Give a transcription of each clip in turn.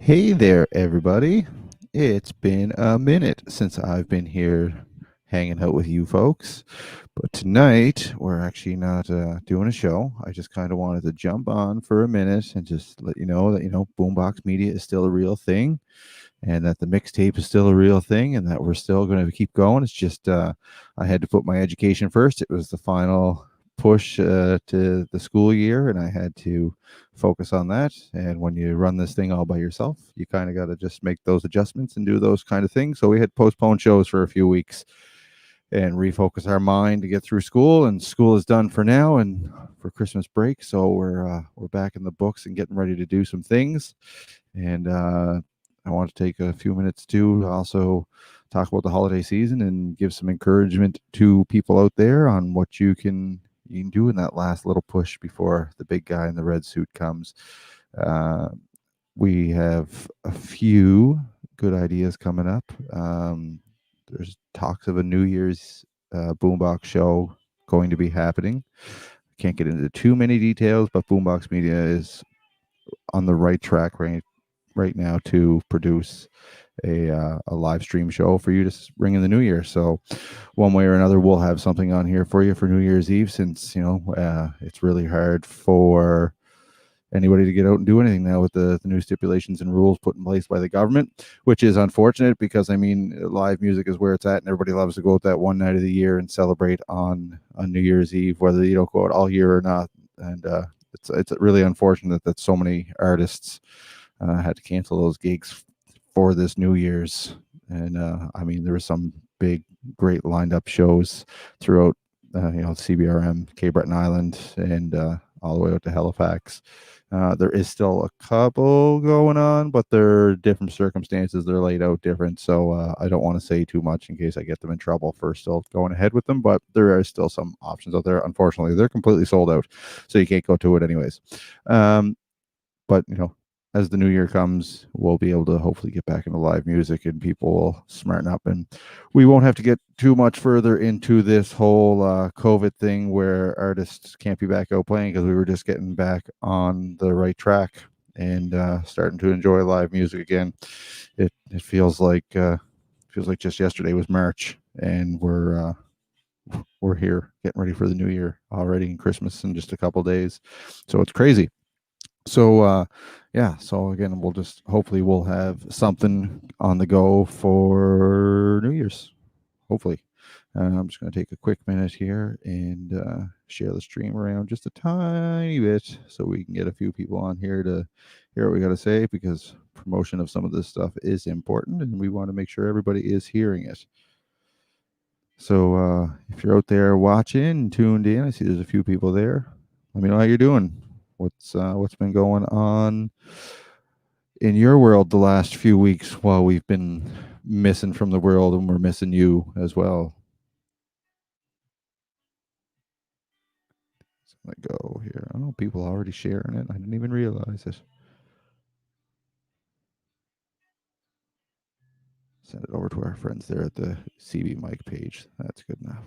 Hey there, everybody. It's been a minute since I've been here hanging out with you folks. But tonight, we're actually not doing a show. I just kind of wanted to jump on for a minute and just let you know that, Boombox Media is still a real thing and that the mixtape is still a real thing and that we're still going to keep going. It's just I had to put my education first. It was the final push to the school year, and I had to focus on that. And when you run this thing all by yourself, you kind of got to just make those adjustments and do those kind of things. So we had postponed shows for a few weeks and refocus our mind to get through school. And school is done for now and for Christmas break, so we're back in the books and getting ready to do some things. And I want to take a few minutes to also talk about the holiday season and give some encouragement to people out there on what you can do in that last little push before the big guy in the red suit comes. Uh, we have a few good ideas coming up. There's talks of a New Year's Boombox show going to be happening. Can't get into too many details, but Boombox Media is on the right track right now to produce a live stream show for you to ring in the new year. So one way or another, we'll have something on here for you for New Year's Eve, since it's really hard for anybody to get out and do anything now with the new stipulations and rules put in place by the government, which is unfortunate because I mean live music is where it's at and everybody loves to go out that one night of the year and celebrate on New Year's Eve, whether you don't go out all year or not. And it's really unfortunate that so many artists had to cancel those gigs for this New Year's. And I mean, there were some big, great lined up shows throughout, CBRM, Cape Breton Island, and all the way out to Halifax. There is still a couple going on, but they're different circumstances. They're laid out different. So I don't want to say too much in case I get them in trouble for still going ahead with them. But there are still some options out there. Unfortunately, they're completely sold out. So you can't go to it anyways. But as the new year comes, we'll be able to hopefully get back into live music and people will smarten up, and we won't have to get too much further into this whole COVID thing where artists can't be back out playing, because we were just getting back on the right track and starting to enjoy live music again. It feels like just yesterday was March, and we're here getting ready for the new year already, and Christmas in just a couple days. So it's crazy. So yeah, so again, we'll have something on the go for New Year's, hopefully. I'm just going to take a quick minute here and share the stream around just a tiny bit so we can get a few people on here to hear what we got to say, because promotion of some of this stuff is important and we want to make sure everybody is hearing it. So if you're out there watching, tuned in, I see there's a few people there. Let me know how you're doing. What's been going on in your world the last few weeks while we've been missing from the world, and we're missing you as well. So I'm gonna go here. Oh, people are already sharing it. I didn't even realize it. Send it over to our friends there at the CB Mike page. That's good enough.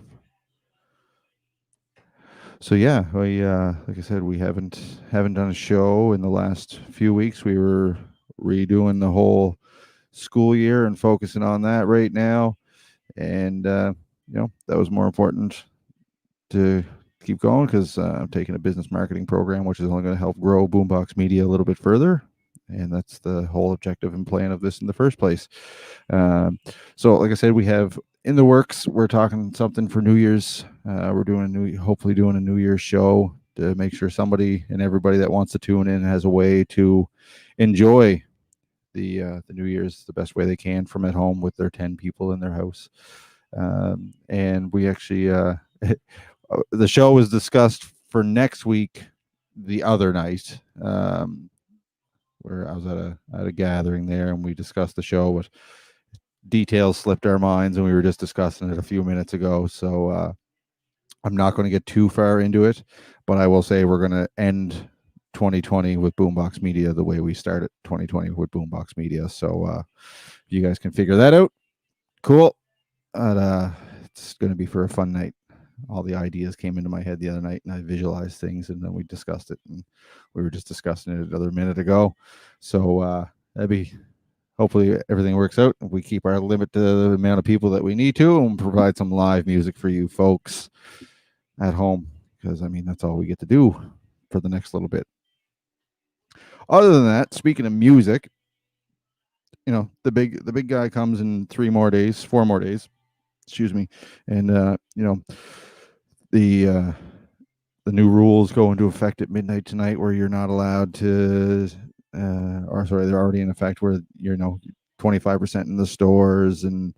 So yeah, we like I said, we haven't done a show in the last few weeks. We were redoing the whole school year and focusing on that right now, and that was more important to keep going, because I'm taking a business marketing program, which is only going to help grow Boombox Media a little bit further. And that's the whole objective and plan of this in the first place. So, like I said, we have in the works, we're talking something for New Year's. We're hopefully doing a New Year's show to make sure somebody and everybody that wants to tune in has a way to enjoy the New Year's the best way they can from at home with their 10 people in their house. And we actually the show was discussed for next week the other night, where I was at a gathering there and we discussed the show, but details slipped our minds and we were just discussing it a few minutes ago. So I'm not going to get too far into it, but I will say we're going to end 2020 with Boombox Media the way we started 2020 with Boombox Media. So if you guys can figure that out, cool. It's going to be for a fun night. All the ideas came into my head the other night and I visualized things and then we discussed it, and we were just discussing it another minute ago. So That'd be hopefully everything works out. We keep our limit to the amount of people that we need to, and provide some live music for you folks at home, because I mean that's all we get to do for the next little bit. Other than that, speaking of music, the big guy comes in 3 more days, 4 more days, excuse me, and the uh, the new rules go into effect at midnight tonight, where you're not allowed to, or sorry, they're already in effect, where 25% in the stores, and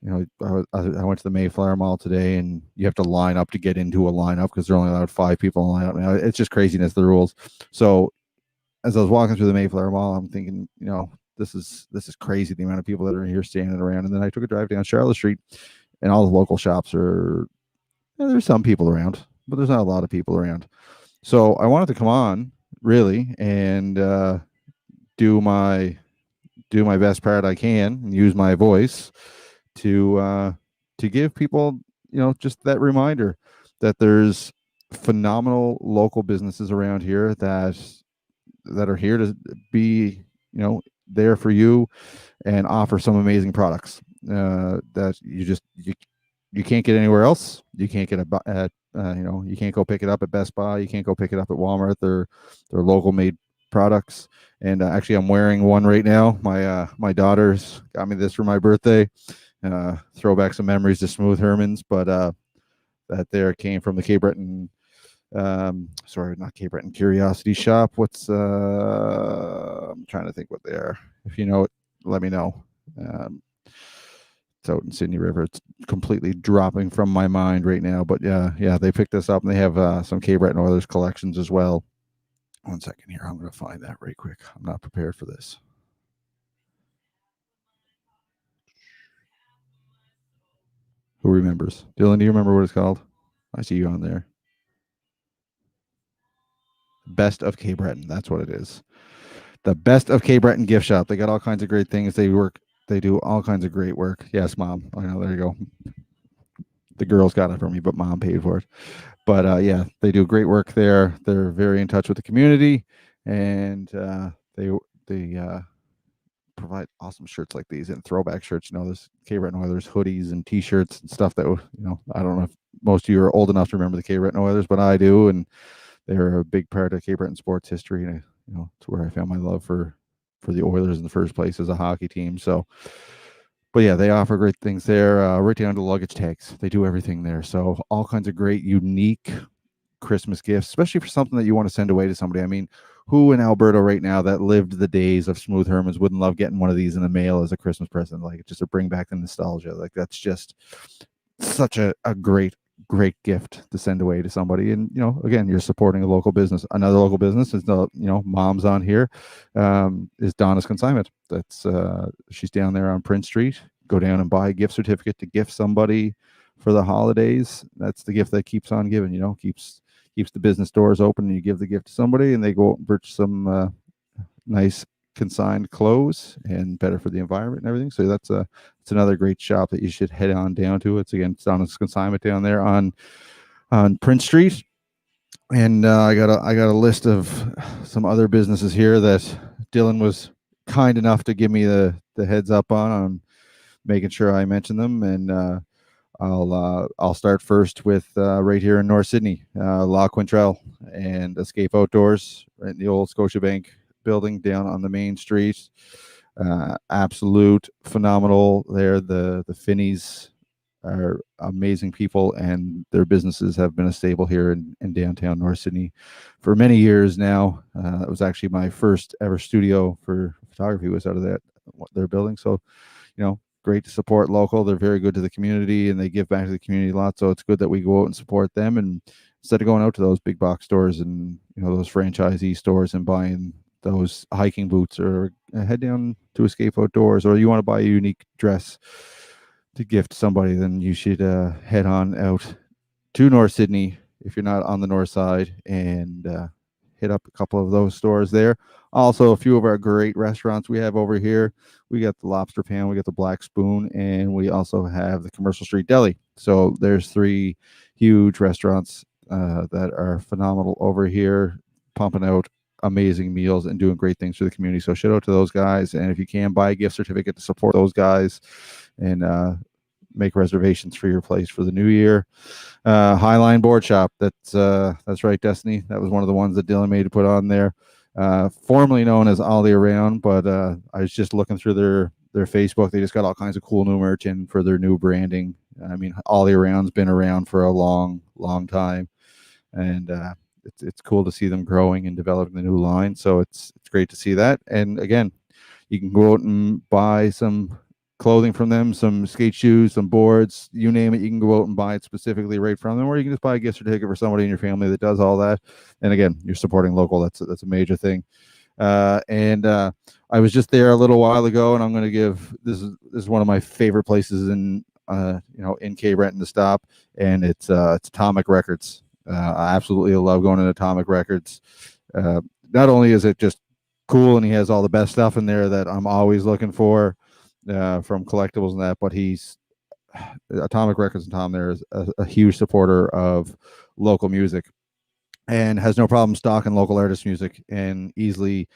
I went to the Mayflower Mall today, and you have to line up to get into a lineup because they're only allowed 5 people in a lineup now. It's just craziness, the rules. So as I was walking through the Mayflower Mall, I'm thinking, this is crazy, the amount of people that are here standing around. And then I took a drive down Charlotte Street, and all the local shops are, there's some people around, but there's not a lot of people around. So I wanted to come on, really, and do my best part I can, and use my voice to give people, just that reminder that there's phenomenal local businesses around here that are here to be, there for you, and offer some amazing products that you can't get anywhere else. You can't get at you can't go pick it up at Best Buy. You can't go pick it up at Walmart. They're local made products. And actually, I'm wearing one right now. My daughter's got me this for my birthday. Throwback some memories to Smooth Herman's, but that there came from the Cape Breton, sorry, not Cape Breton, Curiosity Shop. I'm trying to think what they are. If you know it, let me know. It's out in Sydney River. It's completely dropping from my mind right now, but yeah, they picked this up, and they have some Cape Breton Oilers collections as well. One second here, I'm going to find that right quick. I'm not prepared for this. Who remembers? Dylan, do you remember what it's called? I see you on there. Best of Cape Breton. That's what it is. The Best of Cape Breton gift shop. They got all kinds of great things. They do all kinds of great work. Yes, Mom. I know. There you go. The girls got it for me, but Mom paid for it. But yeah, they do great work there. They're very in touch with the community, and they provide awesome shirts like these, and throwback shirts. There's Cape Breton Oilers hoodies and T-shirts and stuff that I don't know if most of you are old enough to remember the Cape Breton Oilers, but I do, and they're a big part of Cape Breton sports history, and it's where I found my love for the Oilers in the first place as a hockey team. So, but yeah, they offer great things there, right down to luggage tags. They do everything there. So all kinds of great, unique Christmas gifts, especially for something that you want to send away to somebody. I mean, who in Alberta right now that lived the days of Smooth Herman's wouldn't love getting one of these in the mail as a Christmas present? Like, just to bring back the nostalgia. Like, that's just such a great gift to send away to somebody. And again, you're supporting a local business. Another local business is Mom's on here, is Donna's Consignment. That's she's down there on Prince Street. Go down and buy a gift certificate to gift somebody for the holidays. That's the gift that keeps on giving. Keeps the business doors open, and you give the gift to somebody, and they go out and purchase some nice consigned clothes, and better for the environment and everything. So it's another great shop that you should head on down to. It's on its consignment down there on Prince Street. And I got a list of some other businesses here that Dylan was kind enough to give me the heads up on making sure I mention them. And I'll start first with right here in North Sydney, La Quintrell and Escape Outdoors, right in the old Scotiabank building down on the main street. Absolute phenomenal there. The Finneys are amazing people, and their businesses have been a staple here in downtown North Sydney for many years now. It was actually my first ever studio for photography was out of their building. So, great to support local. They're very good to the community, and they give back to the community a lot. So it's good that we go out and support them, and instead of going out to those big box stores and those franchisee stores and buying those hiking boots, or head down to Escape Outdoors, or you want to buy a unique dress to gift somebody, then you should head on out to North Sydney if you're not on the north side, and hit up a couple of those stores there. Also, a few of our great restaurants we have over here. We got the Lobster Pan, we got the Black Spoon, and we also have the Commercial Street Deli. So there's 3 huge restaurants that are phenomenal over here, pumping out amazing meals and doing great things for the community. So shout out to those guys. And if you can, buy a gift certificate to support those guys, and make reservations for your place for the new year. Highline Board Shop. That's right, Destiny. That was one of the ones that Dylan made to put on there. Formerly known as All Year Round, but I was just looking through their Facebook. They just got all kinds of cool new merch in for their new branding. I mean, All Year Round's been around for a long, long time, and it's cool to see them growing and developing the new line. So it's great to see that. And again, you can go out and buy some clothing from them, some skate shoes, some boards, you name it. You can go out and buy it specifically right from them, or you can just buy a gift certificate for somebody in your family that does all that. And again, you're supporting local. That's a major thing. And I was just there a little while ago, and I'm going to give this is one of my favorite places in in Cape Breton to stop, and it's Atomic Records. I absolutely love going to Atomic Records. Not only is it just cool, and he has all the best stuff in there that I'm always looking for, from collectibles and that, but he's Atomic Records, and Tom there is a huge supporter of local music and has no problem stocking local artist music. And easily,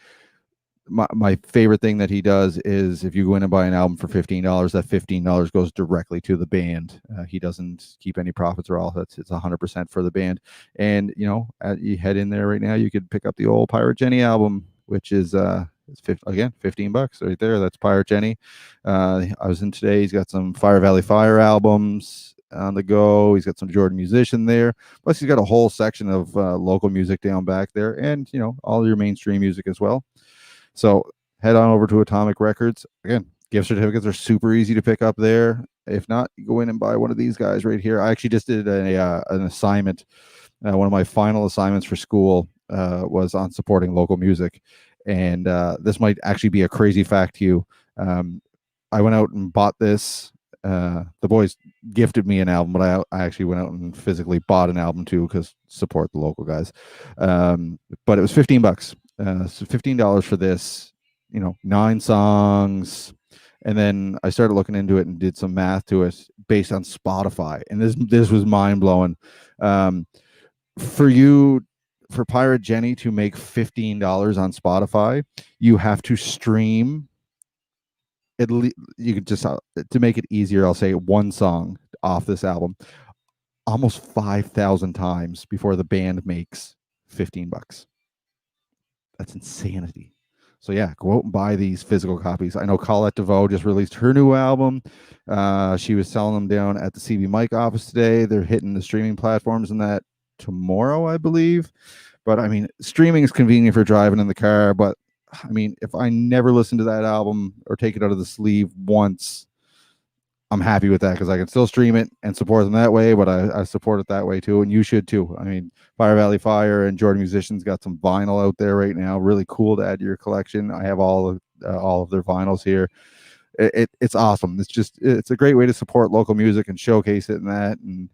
my favorite thing that he does is if you go in and buy an album for $15, that $15 goes directly to the band. He doesn't keep any profits or all. It's 100% for the band. And you head in there right now, you could pick up the old Pirate Jenny album, which is it's $15 right there. That's Pirate Jenny. I was in today. He's got some Fire Valley Fire albums on the go. He's got some Jordan Musician there. Plus, he's got a whole section of local music down back there, and all your mainstream music as well. So head on over to Atomic Records. Again, gift certificates are super easy to pick up there. If not, you go in and buy one of these guys right here. I actually just did an assignment. One of my final assignments for school was on supporting local music. And this might actually be a crazy fact to you. I went out and bought this. The boys gifted me an album, but I actually went out and physically bought an album too, because support the local guys. But it was $15. So $15 for this, 9 songs. And then I started looking into it and did some math to it based on Spotify. And this was mind blowing. For Pirate Jenny to make $15 on Spotify, you have to stream you could just, to make it easier, I'll say one song off this album almost 5,000 times before the band makes $15. That's insanity. So yeah, go out and buy these physical copies. I know Colette DeVoe just released her new album. She was selling them down at the CB Mike office today. They're hitting the streaming platforms and that tomorrow, I believe. But I mean, streaming is convenient for driving in the car, but I mean, if I never listen to that album or take it out of the sleeve once, I'm happy with that, because I can still stream it and support them that way, but I support it that way too, and you should too. I mean, Fire Valley Fire and Jordan Musician's got some vinyl out there right now, really cool to add to your collection. I have all of their vinyls here. It's awesome. It's a great way to support local music and showcase it and that. And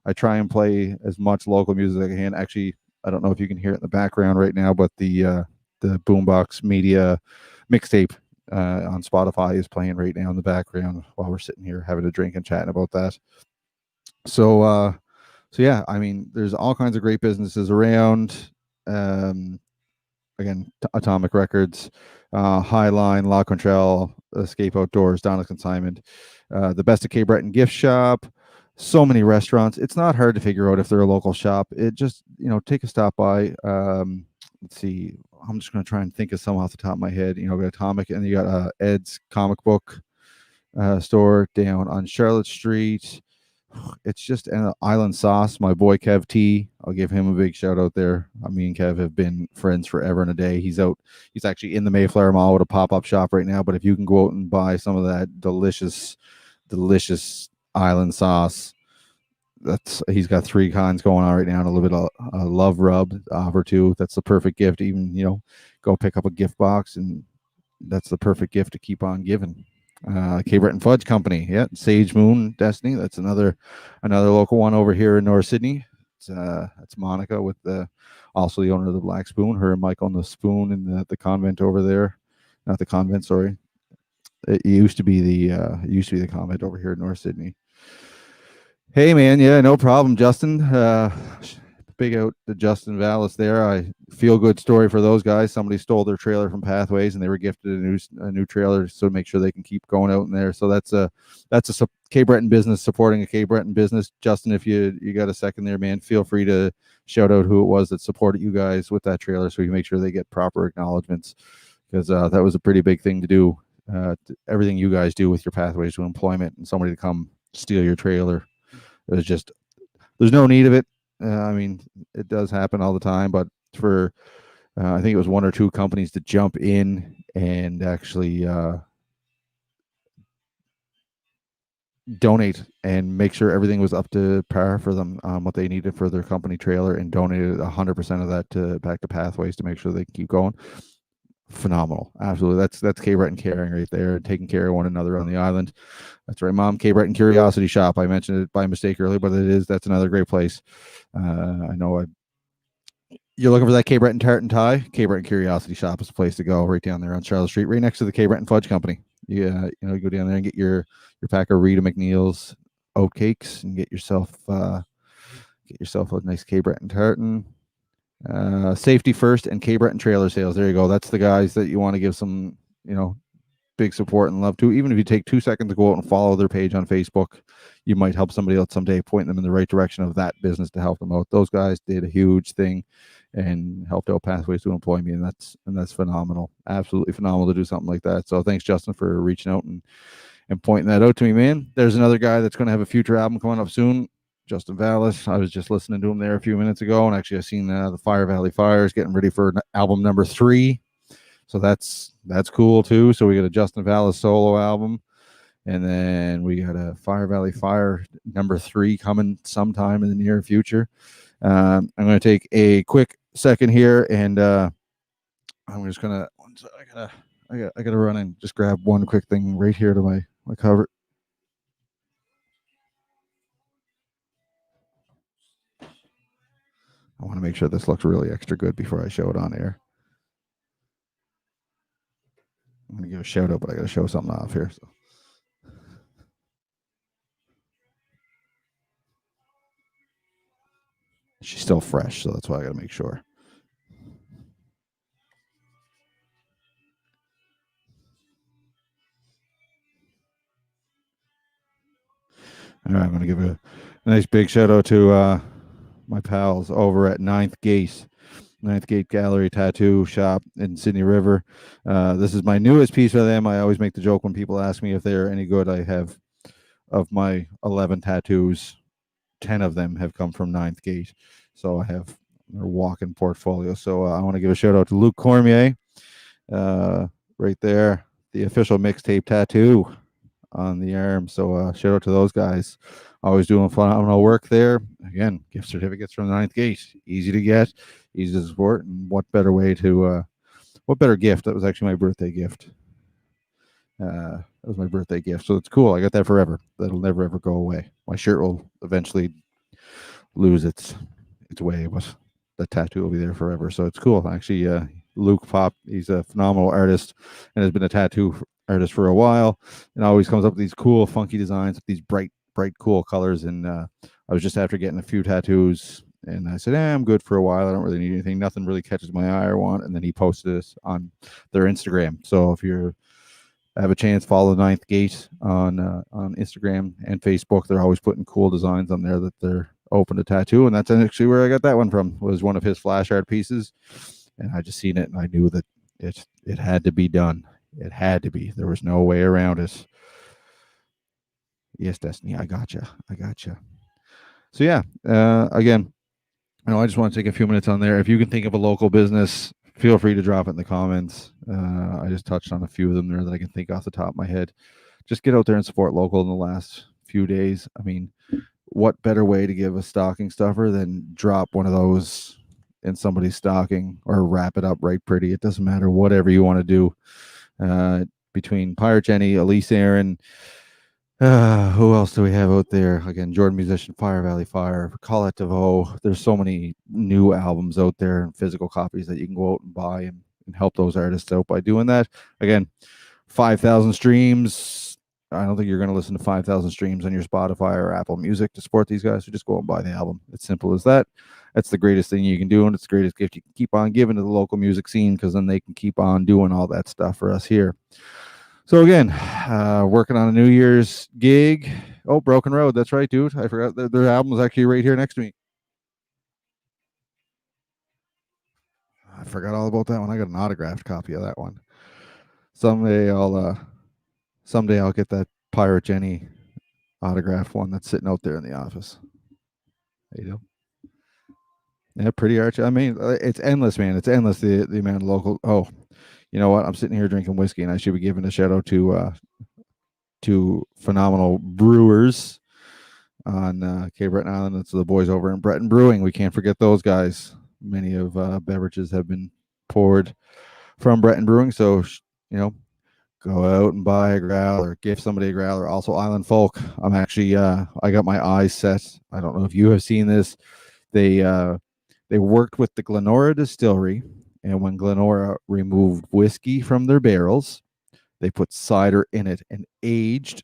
I try and play as much local music as I can. Actually, I don't know if you can hear it in the background right now, but the Boombox Media mixtape on Spotify is playing right now in the background while we're sitting here having a drink and chatting about that. So yeah, I mean, there's all kinds of great businesses around. Again, Atomic Records, Highline, La Contrell, Escape Outdoors, Donna's Consignment, the Best of Cape Breton Gift Shop. So many restaurants. It's not hard to figure out if they're a local shop. It just, take a stop by. Let's see. I'm just going to try and think of some off the top of my head. Got Atomic, and you got Ed's comic book store down on Charlotte Street. It's just an Island Sauce. My boy Kev T, I'll give him a big shout out there. Me and Kev have been friends forever and a day. He's actually in the Mayflower Mall with a pop-up shop right now. But if you can go out and buy some of that delicious Island Sauce, he's got 3 kinds going on right now, and a little bit of love rub offer too. That's the perfect gift. Even go pick up a gift box, and that's the perfect gift to keep on giving. Cape Breton Fudge Company, yeah, Sage Moon Destiny. That's another local one over here in North Sydney. It's Monica with also the owner of the Black Spoon. Her and Mike on the Spoon in the convent over there. Not the convent, sorry. It used to be the convent over here in North Sydney. Hey man, yeah, no problem, Justin. big out to Justin Vallis there. I feel good story for those guys. Somebody stole their trailer from Pathways, and they were gifted a new trailer, so make sure they can keep going out in there. So that's a K Breton business supporting a K Breton business. Justin, if you got a second there, man, feel free to shout out who it was that supported you guys with that trailer, so we can make sure they get proper acknowledgments, because that was a pretty big thing to do. Everything you guys do with your Pathways to Employment, and somebody to come steal your trailer, it was just, there's no need of it. I mean, it does happen all the time, but for I think it was one or two companies to jump in and actually donate and make sure everything was up to par for them, what they needed for their company trailer, and donated 100% of that back to Pathways to make sure they can keep going. Phenomenal. Absolutely. That's K Breton caring right there, taking care of one another on the island. That's right, Mom. K Breton Curiosity Shop. I mentioned it by mistake earlier, but that's another great place. I know you're looking for that K Breton tart and tie. K Breton Curiosity Shop is the place to go, right down there on Charlotte Street, right next to the K Breton Fudge Company. You go down there and get your pack of Rita McNeil's oat cakes, and get yourself a nice K Breton tartan. Safety First and K Breton Trailer Sales. There you go. That's the guys that you want to give some, big support and love to. Even if you take 2 seconds to go out and follow their page on Facebook, you might help somebody else someday, point them in the right direction of that business to help them out. Those guys did a huge thing and helped out Pathways to Employment, and that's phenomenal. Absolutely phenomenal to do something like that. So thanks, Justin, for reaching out and pointing that out to me, man. There's another guy that's going to have a future album coming up soon, Justin Vallis. I was just listening to him there a few minutes ago, and actually I seen the Fire Valley Fires getting ready for album number 3. So that's cool too. So we got a Justin Vallis solo album, and then we got a Fire Valley Fire number 3 coming sometime in the near future. I'm going to take a quick second here, and I'm just gonna. I gotta run and just grab one quick thing right here to my cover. I want to make sure this looks really extra good before I show it on air. I'm going to give a shout out, but I got to show something off here. So. She's still fresh, so that's why I got to make sure. All right, I'm going to give a nice big shout out to my pals over at Ninth Gate Gallery Tattoo Shop in Sydney River. This is my newest piece for them. I always make the joke when people ask me if they're any good. I have, of my 11 tattoos, 10 of them have come from Ninth Gate. So I have their walk-in portfolio. So I want to give a shout out to Luke Cormier, right there, the official mixtape tattoo on the arm. So shout out to those guys. Always doing phenomenal work there. Again, gift certificates from Ninth Gate. Easy to get, easy to support. And what better way to, what better gift? That was actually my birthday gift. That was my birthday gift. So it's cool. I got that forever. That'll never, ever go away. My shirt will eventually lose its way, but the tattoo will be there forever. So it's cool. Actually, Luke Pop, he's a phenomenal artist and has been a tattoo artist for a while, and always comes up with these cool, funky designs with these bright, cool colors. And I was just after getting a few tattoos, and I said, I'm good for a while. I don't really need anything. Nothing really catches my eye or want. And then he posted this on their Instagram. So if you're have a chance, follow Ninth Gate on Instagram and Facebook. They're always putting cool designs on there that they're open to tattoo, and that's actually where I got that one from. Was one of his flash art pieces, and I just seen it and I knew that it had to be done. It had to be. There was no way around it. Yes, Destiny, I gotcha. So yeah, again, I just want to take a few minutes on there. If you can think of a local business, feel free to drop it in the comments. I just touched on a few of them there that I can think off the top of my head. Just get out there and support local in the last few days. I mean, what better way to give a stocking stuffer than drop one of those in somebody's stocking, or wrap it up right pretty? It doesn't matter, whatever you want to do. Between Pirate Jenny, Elise Aaron, who else do we have out there? Again, Jordan Musician, Fire Valley Fire, Colette DeVoe. There's so many new albums out there and physical copies that you can go out and buy and help those artists out by doing that. Again, 5,000 streams, I don't think you're going to listen to 5,000 streams on your Spotify or Apple Music to support these guys. So just go and buy the album. It's simple as that. That's the greatest thing you can do, and it's the greatest gift you can keep on giving to the local music scene, because then they can keep on doing all that stuff for us here. So again, working on a New Year's gig. Oh, Broken Road. That's right, dude. I forgot their album is actually right here next to me. I forgot all about that one. I got an autographed copy of that one. Someday I'll get that Pirate Jenny autographed one that's sitting out there in the office. There you go. Yeah, pretty arch. I mean, it's endless, man. It's endless, the amount of local. Oh, you know what? I'm sitting here drinking whiskey, and I should be giving a shout out to phenomenal brewers on Cape Breton Island. It's the boys over in Breton Brewing. We can't forget those guys. Many of beverages have been poured from Breton Brewing, so go out and buy a growler, give somebody a growler. Also, Island Folk. I'm actually I got my eyes set. I don't know if you have seen this. They worked with the Glenora distillery, and when Glenora removed whiskey from their barrels, they put cider in it and aged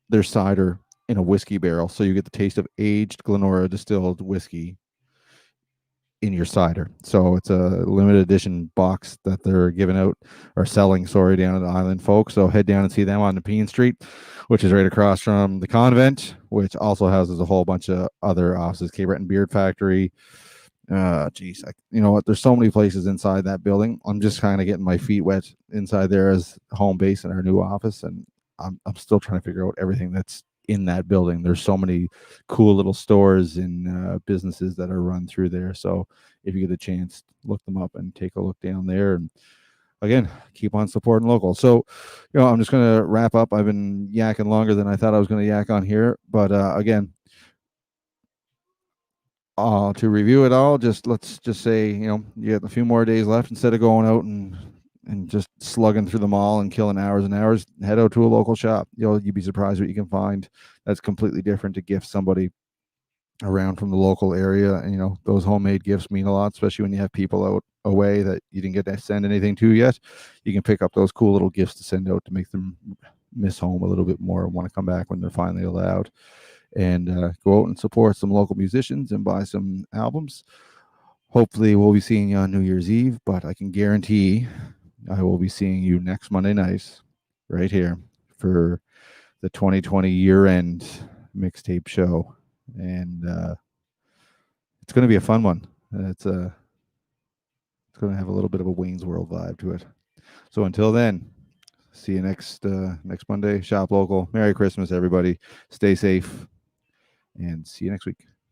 their cider in a whiskey barrel, so you get the taste of aged Glenora distilled whiskey in your cider. So it's a limited edition box that they're giving out or selling, sorry, down at the Island Folk. So head down and see them on Nepean Street, which is right across from the convent, which also houses a whole bunch of other offices. Cape Breton Beard Factory. You know what? There's so many places inside that building. I'm just kind of getting my feet wet inside there as home base in our new office, and I'm still trying to figure out everything that's in that building. There's so many cool little stores and businesses that are run through there. So if you get a chance, look them up and take a look down there. And again, keep on supporting local. So, I'm just going to wrap up. I've been yakking longer than I thought I was going to yak on here. But again, to review it all, let's just say, you have a few more days left. Instead of going out and just slugging through the mall and killing hours and hours, head out to a local shop. You'd be surprised what you can find that's completely different to gift somebody around from the local area. And those homemade gifts mean a lot, especially when you have people out away that you didn't get to send anything to yet. You can pick up those cool little gifts to send out to make them miss home a little bit more and want to come back when they're finally allowed. And go out and support some local musicians and buy some albums. Hopefully we'll be seeing you on New Year's Eve, but I can guarantee I will be seeing you next Monday night right here for the 2020 year-end mixtape show. And it's going to be a fun one. It's going to have a little bit of a Wayne's World vibe to it. So until then, see you next Monday. Shop local. Merry Christmas, everybody. Stay safe, and see you next week.